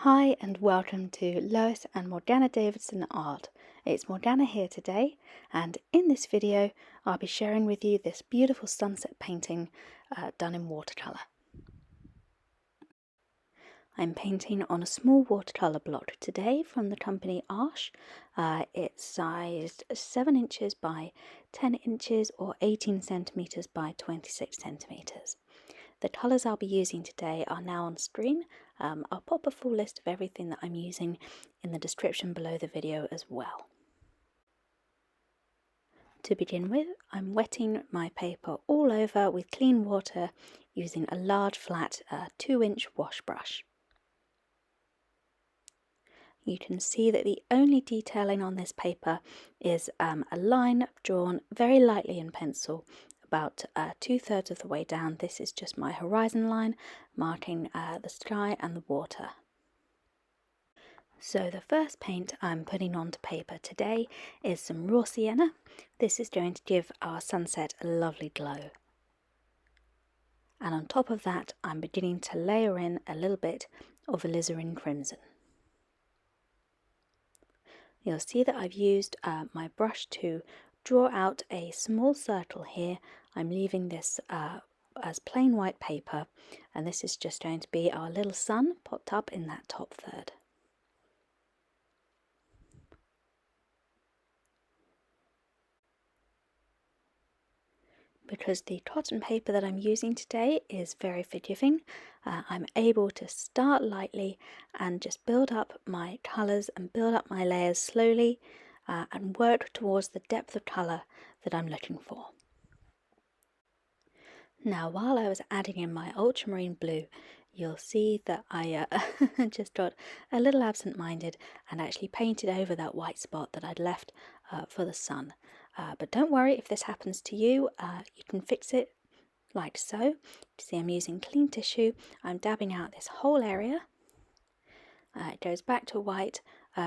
Hi and welcome to Lois and Morgana Davidson Art. It's Morgana here today, and in this video I'll be sharing with you this beautiful sunset painting done in watercolour. I'm painting on a small watercolour block today from the company Arsh. It's sized 7 inches by 10 inches or 18 centimetres by 26 centimetres. The colours I'll be using today are now on screen. I'll pop a full list of everything that I'm using in the description below the video as well. To begin with, I'm wetting my paper all over with clean water using a large flat 2-inch wash brush. You can see that the only detailing on this paper is a line drawn very lightly in pencil about 2/3 of the way down. This is just my horizon line marking the sky and the water. So the first paint I'm putting onto paper today is some raw sienna. This is going to give our sunset a lovely glow. And on top of that, I'm beginning to layer in a little bit of alizarin crimson. You'll see that I've used my brush to draw out a small circle here. I'm leaving this as plain white paper, and this is just going to be our little sun popped up in that top third. Because the cotton paper that I'm using today is very forgiving, I'm able to start lightly and just build up my colours and build up my layers slowly and work towards the depth of colour that I'm looking for. Now, while I was adding in my ultramarine blue, you'll see that I just got a little absent-minded and actually painted over that white spot that I'd left for the sun. But don't worry if this happens to you, you can fix it like so. You see I'm using clean tissue, I'm dabbing out this whole area. It goes back to white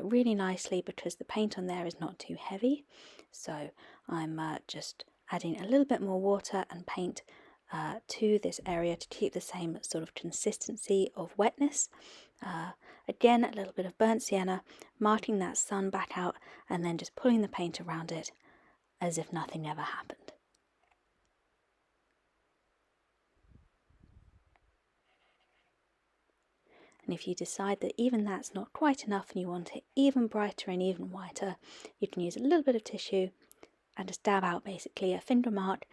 really nicely because the paint on there is not too heavy. So I'm just adding a little bit more water and paint to this area to keep the same sort of consistency of wetness. Again, a little bit of burnt sienna, marking that sun back out and then just pulling the paint around it as if nothing ever happened. And if you decide that even that's not quite enough and you want it even brighter and even whiter, you can use a little bit of tissue and just dab out basically a finger mark,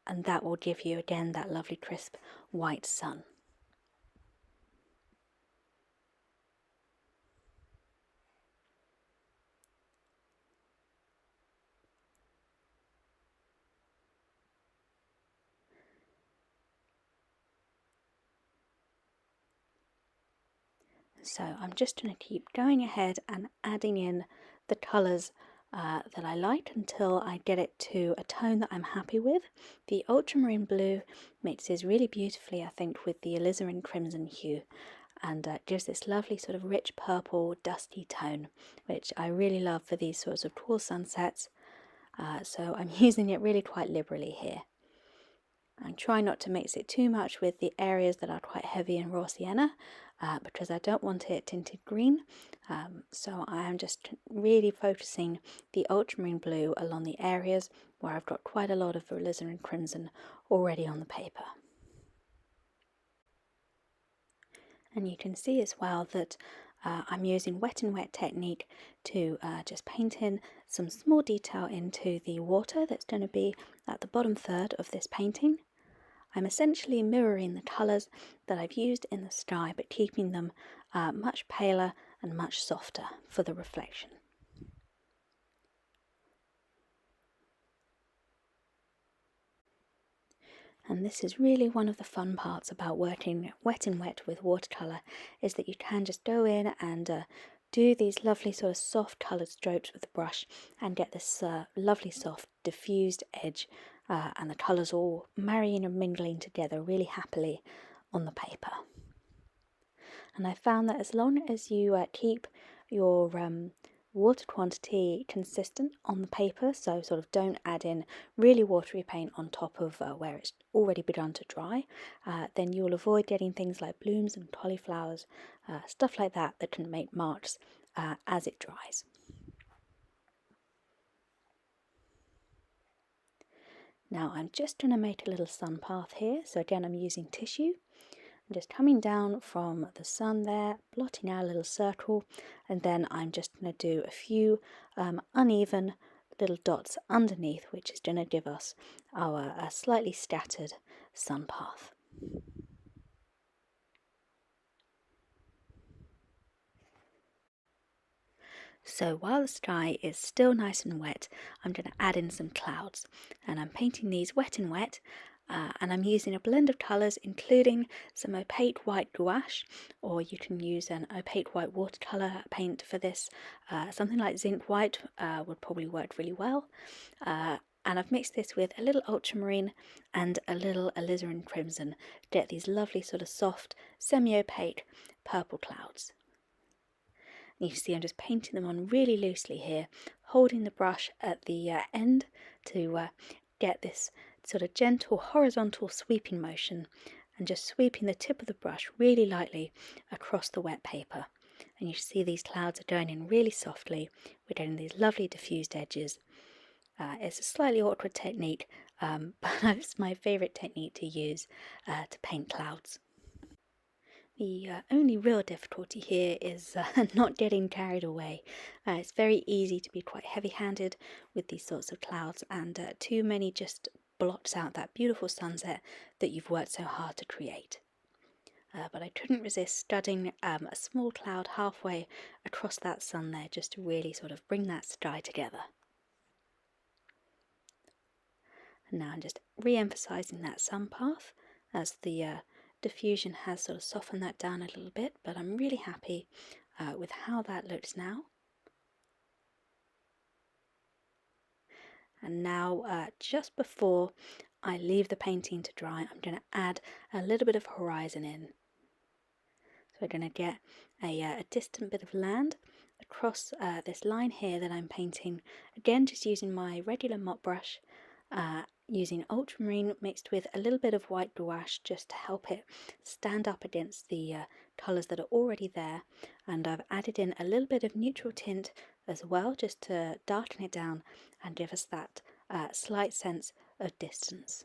and that will give you again that lovely crisp white sun. So I'm just going to keep going ahead and adding in the colours that I like until I get it to a tone that I'm happy with. The ultramarine blue mixes really beautifully, I think, with the alizarin crimson hue, and gives this lovely sort of rich purple dusty tone, which I really love for these sorts of cool sunsets. So I'm using it really quite liberally here. I'm trying not to mix it too much with the areas that are quite heavy in raw sienna because I don't want it tinted green. So I am just really focusing the ultramarine blue along the areas where I've got quite a lot of alizarin crimson already on the paper. And you can see as well that I'm using wet and wet technique to just paint in some small detail into the water that's going to be at the bottom third of this painting. I'm essentially mirroring the colours that I've used in the sky, but keeping them much paler and much softer for the reflection. And this is really one of the fun parts about working wet and wet with watercolour, is that you can just go in and do these lovely sort of soft coloured strokes with the brush and get this lovely soft diffused edge, and the colours all marrying and mingling together really happily on the paper. And I found that as long as you keep your water quantity consistent on the paper, so sort of don't add in really watery paint on top of where it's already begun to dry. Then you'll avoid getting things like blooms and cauliflowers, stuff like that that can make marks as it dries. Now I'm just going to make a little sun path here, so again I'm using tissue. I'm just coming down from the sun there, blotting out a little circle, and then I'm just going to do a few uneven little dots underneath, which is going to give us our slightly scattered sun path. So while the sky is still nice and wet, I'm going to add in some clouds, and I'm painting these wet and wet, and I'm using a blend of colours including some opaque white gouache, or you can use an opaque white watercolour paint for this. Something like zinc white would probably work really well. And I've mixed this with a little ultramarine and a little alizarin crimson to get these lovely sort of soft, semi-opaque purple clouds. You can see I'm just painting them on really loosely here, holding the brush at the end to get this sort of gentle horizontal sweeping motion, and just sweeping the tip of the brush really lightly across the wet paper. And you see these clouds are going in really softly. We're getting these lovely diffused edges. It's a slightly awkward technique, but it's my favourite technique to use to paint clouds. The only real difficulty here is not getting carried away. It's very easy to be quite heavy-handed with these sorts of clouds, and too many just blots out that beautiful sunset that you've worked so hard to create. But I couldn't resist studying a small cloud halfway across that sun there, just to really sort of bring that sky together. And now I'm just re-emphasising that sun path as the diffusion has sort of softened that down a little bit, but I'm really happy with how that looks now. And now just before I leave the painting to dry, I'm going to add a little bit of horizon in. So we're going to get a distant bit of land across this line here that I'm painting, again just using my regular mop brush, using ultramarine mixed with a little bit of white gouache just to help it stand up against the colours that are already there. And I've added in a little bit of neutral tint as well, just to darken it down and give us that slight sense of distance.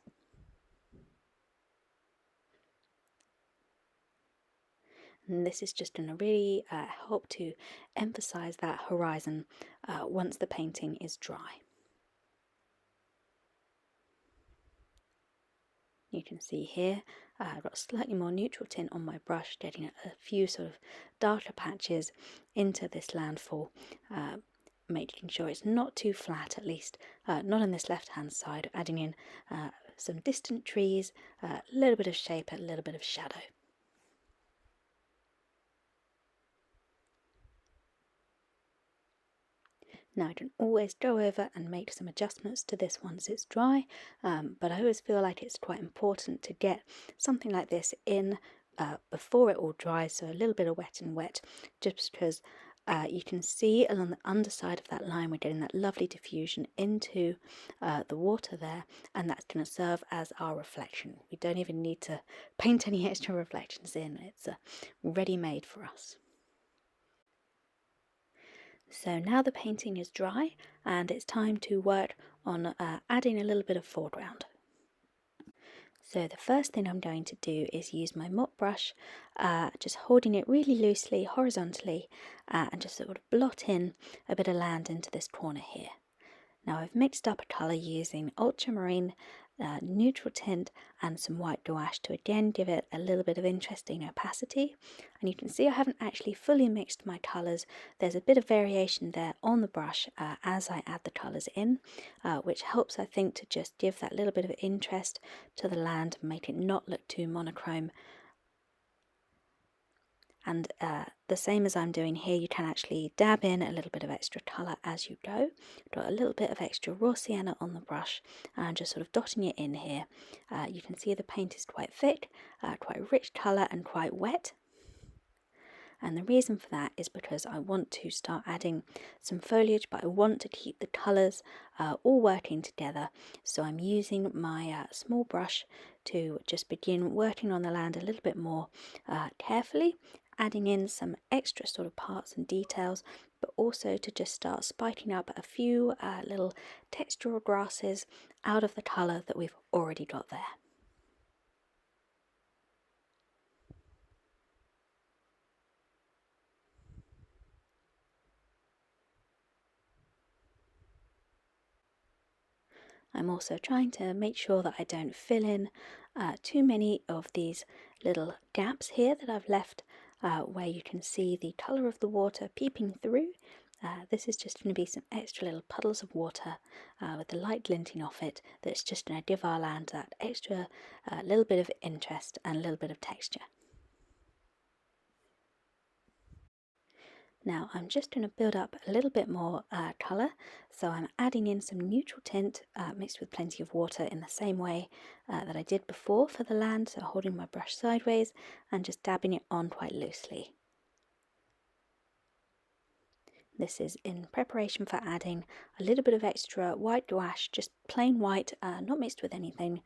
And this is just going to really help to emphasise that horizon once the painting is dry. You can see here I've got slightly more neutral tint on my brush, getting a few sort of darker patches into this landfall, making sure it's not too flat, at least not on this left hand side, adding in some distant trees, a little bit of shape, a little bit of shadow. Now I can always go over and make some adjustments to this once it's dry, but I always feel like it's quite important to get something like this in before it all dries, so a little bit of wet and wet, just because you can see along the underside of that line we're getting that lovely diffusion into the water there, and that's going to serve as our reflection. We don't even need to paint any extra reflections in, it's ready-made for us. So now the painting is dry and it's time to work on adding a little bit of foreground. So the first thing I'm going to do is use my mop brush, just holding it really loosely horizontally, and just sort of blot in a bit of land into this corner here. Now I've mixed up a colour using ultramarine, neutral tint and some white gouache to again give it a little bit of interesting opacity. And you can see I haven't actually fully mixed my colours. There's a bit of variation there on the brush as I add the colours in, which helps, I think, to just give that little bit of interest to the land and make it not look too monochrome. And the same as I'm doing here, you can actually dab in a little bit of extra colour as you go. Got a little bit of extra raw sienna on the brush and just sort of dotting it in here. You can see the paint is quite thick, quite rich colour and quite wet. And the reason for that is because I want to start adding some foliage, but I want to keep the colours all working together. So I'm using my small brush to just begin working on the land a little bit more carefully, adding in some extra sort of parts and details, but also to just start spiking up a few little textural grasses out of the colour that we've already got there. I'm also trying to make sure that I don't fill in too many of these little gaps here that I've left where you can see the colour of the water peeping through. This is just going to be some extra little puddles of water with the light glinting off it that's just going to give our land that extra little bit of interest and a little bit of texture. Now I'm just going to build up a little bit more colour, so I'm adding in some neutral tint mixed with plenty of water in the same way that I did before for the land, so holding my brush sideways and just dabbing it on quite loosely. This is in preparation for adding a little bit of extra white gouache, just plain white, not mixed with anything,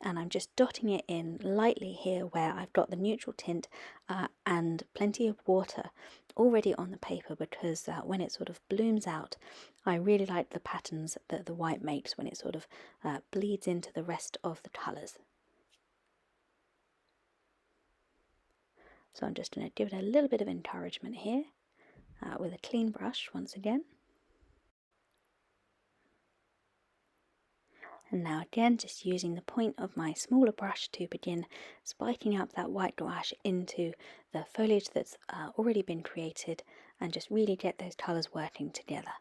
and I'm just dotting it in lightly here where I've got the neutral tint and plenty of water already on the paper, because when it sort of blooms out, I really like the patterns that the white makes when it sort of bleeds into the rest of the colours. So I'm just going to give it a little bit of encouragement here with a clean brush once again. And now again, just using the point of my smaller brush to begin spiking up that white gouache into the foliage that's already been created, and just really get those colours working together.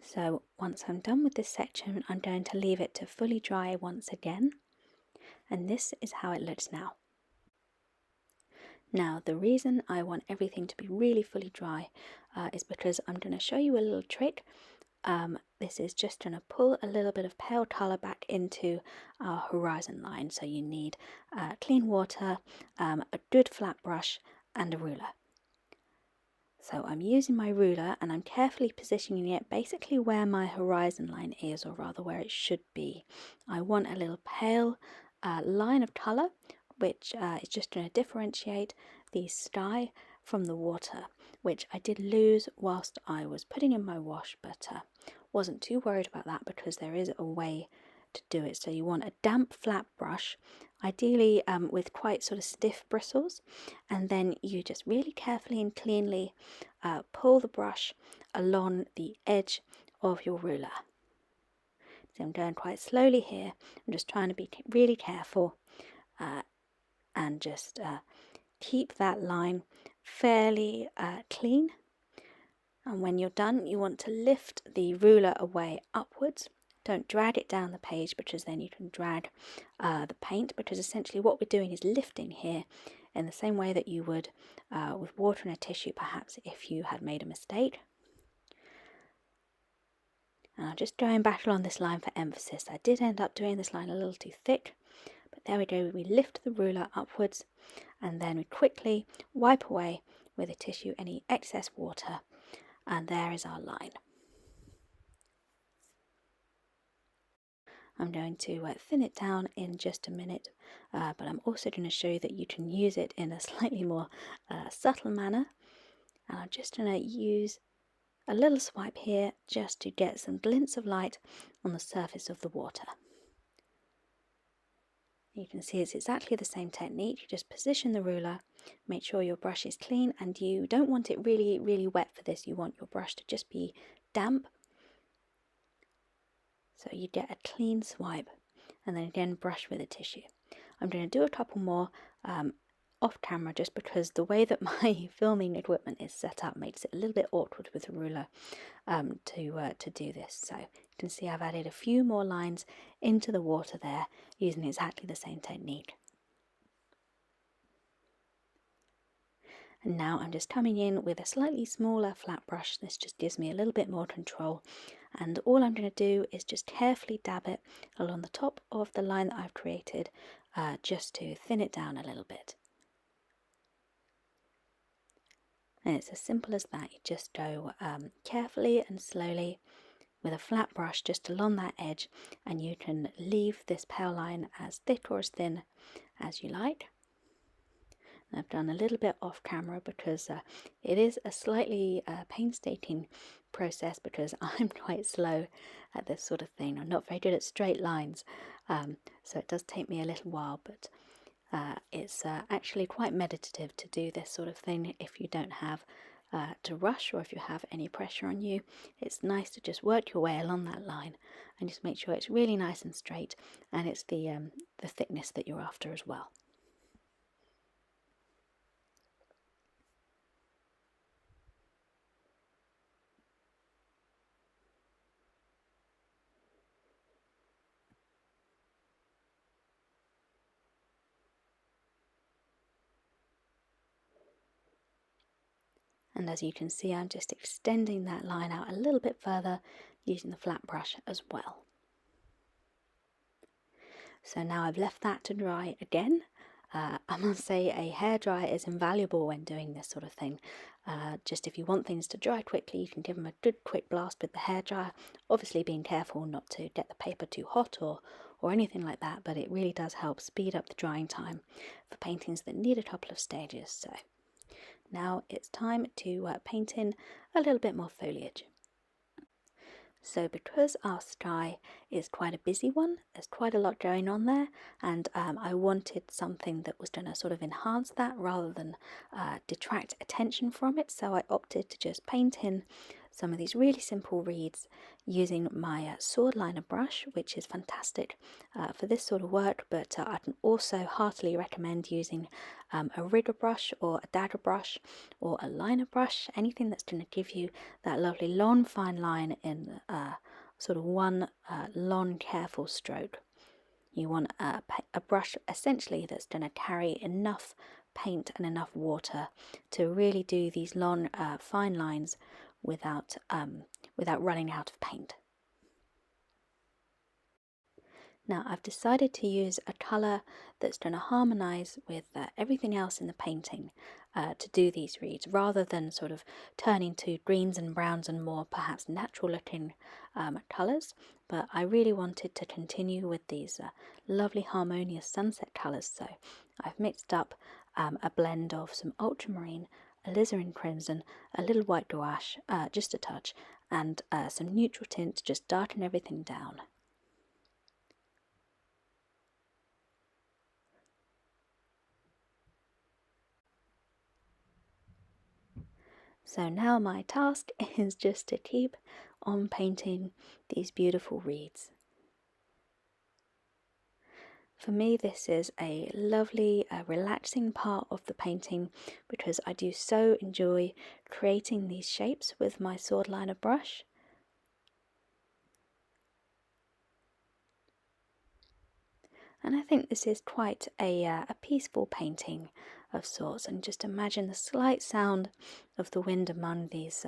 So once I'm done with this section, I'm going to leave it to fully dry once again, and this is how it looks now. Now the reason I want everything to be really fully dry is because I'm going to show you a little trick. This is just going to pull a little bit of pale colour back into our horizon line, so you need clean water, a good flat brush and a ruler. So I'm using my ruler and I'm carefully positioning it basically where my horizon line is, or rather where it should be. I want a little pale line of colour which is just going to differentiate the sky from the water, which I did lose whilst I was putting in my wash, but wasn't too worried about that because there is a way to do it. So you want a damp flat brush, ideally with quite sort of stiff bristles, and then you just really carefully and cleanly pull the brush along the edge of your ruler. So I'm going quite slowly here. I'm just trying to be really careful and just keep that line fairly clean. And when you're done, you want to lift the ruler away upwards. Don't drag it down the page, because then you can drag the paint, because essentially what we're doing is lifting here in the same way that you would with water in a tissue, perhaps if you had made a mistake. And I'm just going back along this line for emphasis. I did end up doing this line a little too thick, but there we go. We lift the ruler upwards and then we quickly wipe away with a tissue any excess water, and there is our line. I'm going to thin it down in just a minute, but I'm also going to show you that you can use it in a slightly more subtle manner. And I'm just going to use a little swipe here just to get some glints of light on the surface of the water. You can see it's exactly the same technique. You just position the ruler, make sure your brush is clean, and you don't want it really, really wet for this. You want your brush to just be damp. So you get a clean swipe, and then again brush with a tissue. I'm going to do a couple more off camera just because the way that my filming equipment is set up makes it a little bit awkward with a ruler to do this. So you can see I've added a few more lines into the water there using exactly the same technique. And now I'm just coming in with a slightly smaller flat brush. This just gives me a little bit more control. And all I'm going to do is just carefully dab it along the top of the line that I've created, just to thin it down a little bit. And it's as simple as that. You just go carefully and slowly with a flat brush just along that edge, and you can leave this pale line as thick or as thin as you like. I've done a little bit off camera because it is a slightly painstaking process because I'm quite slow at this sort of thing. I'm not very good at straight lines, so it does take me a little while, but it's actually quite meditative to do this sort of thing if you don't have to rush or if you have any pressure on you. It's nice to just work your way along that line and just make sure it's really nice and straight, and it's the thickness that you're after as well. And as you can see, I'm just extending that line out a little bit further using the flat brush as well. So now I've left that to dry again. I must say a hairdryer is invaluable when doing this sort of thing. Just if you want things to dry quickly, you can give them a good quick blast with the hairdryer, obviously being careful not to get the paper too hot or anything like that, but it really does help speed up the drying time for paintings that need a couple of stages. So now it's time to paint in a little bit more foliage. So because our sky is quite a busy one, there's quite a lot going on there, and I wanted something that was going to sort of enhance that rather than detract attention from it, so I opted to just paint in some of these really simple reeds using my sword liner brush, which is fantastic for this sort of work, but I can also heartily recommend using a rigger brush or a dagger brush or a liner brush, anything that's going to give you that lovely long fine line in sort of one long careful stroke. You want a brush essentially that's going to carry enough paint and enough water to really do these long fine lines without running out of paint. Now I've decided to use a colour that's going to harmonise with everything else in the painting to do these reeds, rather than sort of turning to greens and browns and more perhaps natural looking colours. But I really wanted to continue with these lovely harmonious sunset colours, so I've mixed up a blend of some ultramarine, alizarin crimson, a little white gouache, just a touch, and some neutral tint to just darken everything down. So now my task is just to keep on painting these beautiful reeds. For me, this is a lovely, relaxing part of the painting because I do so enjoy creating these shapes with my sword liner brush. And I think this is quite a peaceful painting of sorts, and just imagine the slight sound of the wind among these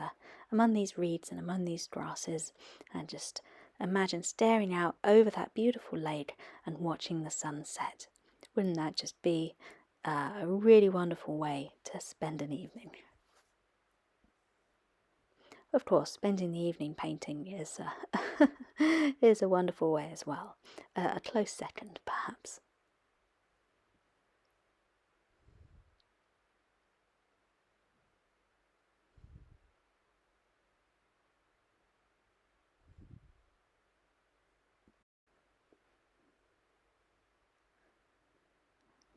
reeds and among these grasses, and just imagine staring out over that beautiful lake and watching the sun set. Wouldn't that just be a really wonderful way to spend an evening? Of course, spending the evening painting is is a wonderful way as well. A close second, perhaps.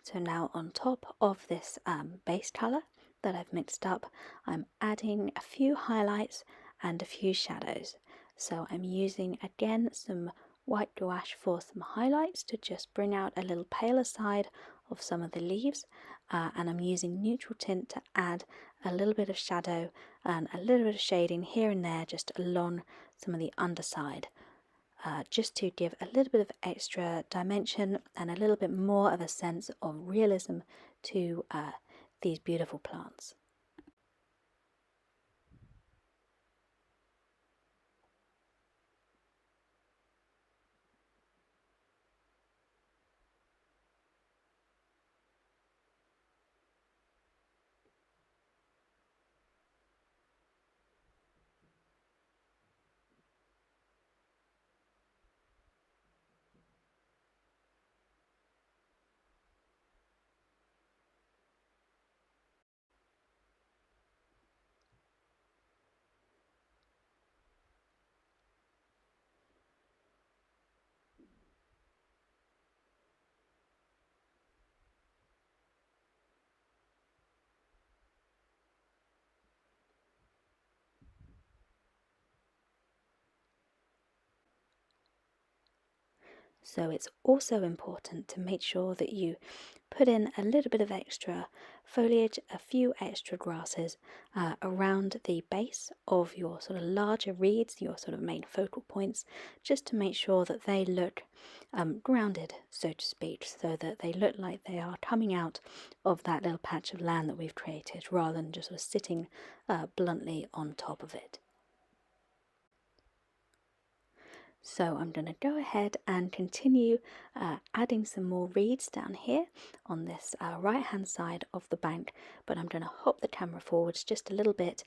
So now on top of this base colour that I've mixed up, I'm adding a few highlights and a few shadows. So I'm using again some white gouache for some highlights to just bring out a little paler side of some of the leaves, and I'm using neutral tint to add a little bit of shadow and a little bit of shading here and there just along some of the underside, just to give a little bit of extra dimension and a little bit more of a sense of realism to these beautiful plants. So it's also important to make sure that you put in a little bit of extra foliage, a few extra grasses around the base of your sort of larger reeds, your sort of main focal points, just to make sure that they look grounded, so to speak, so that they look like they are coming out of that little patch of land that we've created rather than just sort of sitting bluntly on top of it. So I'm going to go ahead and continue adding some more reeds down here on this right hand side of the bank, but I'm going to hop the camera forwards just a little bit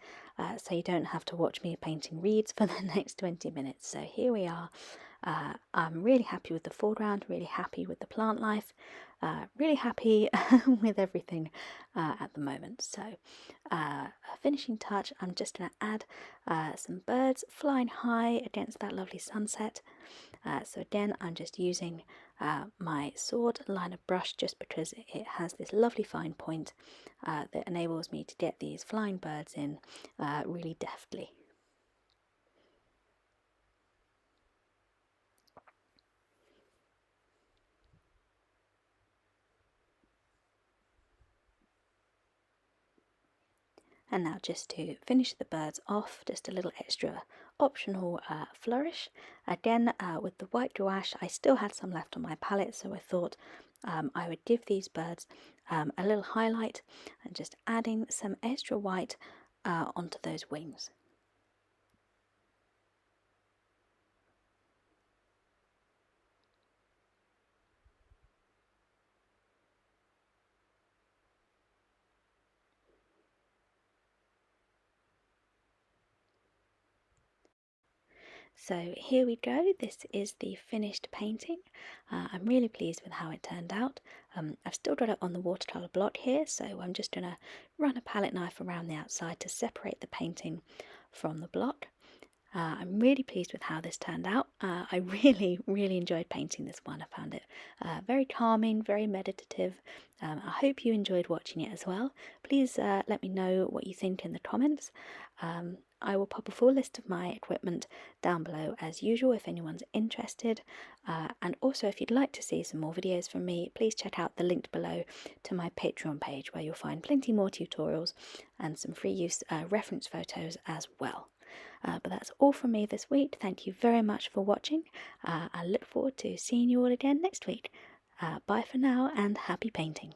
so you don't have to watch me painting reeds for the next 20 minutes. So here we are. I'm really happy with the foreground, really happy with the plant life, really happy with everything at the moment. So a finishing touch, I'm just going to add some birds flying high against that lovely sunset. So again, I'm just using my sword liner brush just because it has this lovely fine point that enables me to get these flying birds in really deftly. And now just to finish the birds off, just a little extra optional flourish. Again, with the white gouache, I still had some left on my palette, so I thought I would give these birds a little highlight and just adding some extra white onto those wings. So here we go, this is the finished painting. I'm really pleased with how it turned out. I've still got it on the watercolour block here, so I'm just going to run a palette knife around the outside to separate the painting from the block. I'm really pleased with how this turned out. I really enjoyed painting this one. I found it very calming, very meditative. I hope you enjoyed watching it as well. Please let me know what you think in the comments. I will pop a full list of my equipment down below as usual if anyone's interested. And also if you'd like to see some more videos from me, please check out the link below to my Patreon page where you'll find plenty more tutorials and some free use reference photos as well. But that's all from me this week. Thank you very much for watching. I look forward to seeing you all again next week. Bye for now and happy painting.